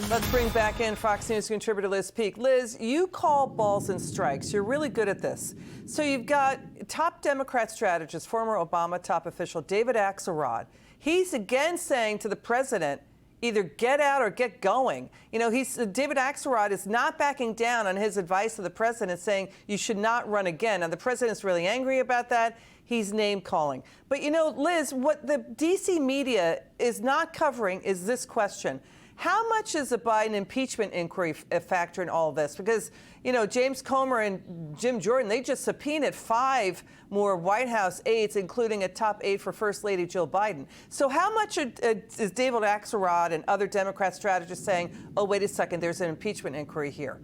Let's bring back in Fox News contributor Liz Peek. Liz, you call balls and strikes. You're really good at this. So you've got top Democrat strategist, former Obama top official David Axelrod. He's again saying to the president, either get out or get going. You know, David Axelrod is not backing down on his advice to the president, saying you should not run again. Now, the president's really angry about that. He's name calling. But, you know, Liz, what the D.C. media is not covering is this question. How much is the Biden impeachment inquiry a factor in all of this? Because, you know, James Comer and Jim Jordan, they just subpoenaed 5 more White House aides, including a top aide for First Lady Jill Biden. So how much is David Axelrod and other Democrat strategists saying, oh, wait a second, there's an impeachment inquiry here?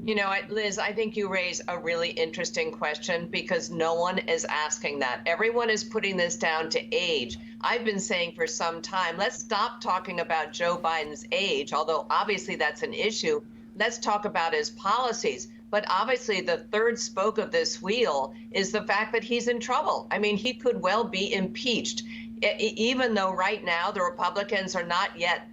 You know, Liz, I think you raise a really interesting question because no one is asking that. Everyone is putting this down to age. I've been saying for some time, let's stop talking about Joe Biden's age, although obviously that's an issue. Let's talk about his policies. But obviously the third spoke of this wheel is the fact that he's in trouble. I mean, he could well be impeached, even though right now the Republicans are not yet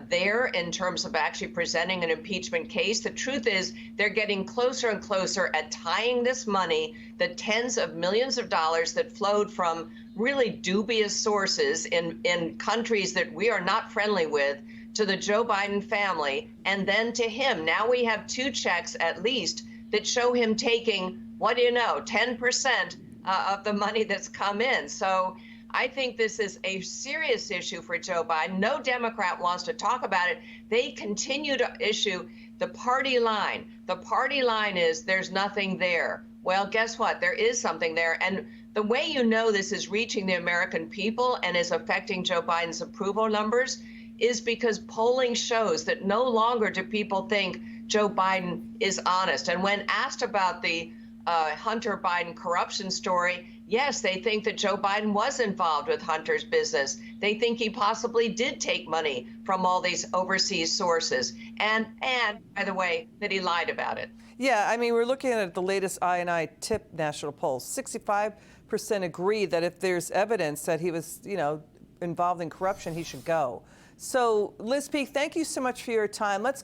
there in terms of actually presenting an impeachment case. The truth is they're getting closer and closer at tying this money, the tens of millions of dollars that flowed from really dubious sources in countries that we are not friendly with, to the Joe Biden family, and then to him. Now we have 2 checks at least that show him taking, what do you know, 10% of the money that's come in. So I think this is a serious issue for Joe Biden. No Democrat wants to talk about it. They continue to issue the party line. The party line is there's nothing there. Well, guess what? There is something there. And the way you know this is reaching the American people and is affecting Joe Biden's approval numbers is because polling shows that no longer do people think Joe Biden is honest. And when asked about the Hunter Biden corruption story, yes, they think that Joe Biden was involved with Hunter's business. They think he possibly did take money from all these overseas sources. And by the way, that he lied about it. Yeah, I mean, we're looking at the latest I&I TIP national polls. 65% agree that if there's evidence that he was, you know, involved in corruption, he should go. So, Liz Peek, thank you so much for your time. Let's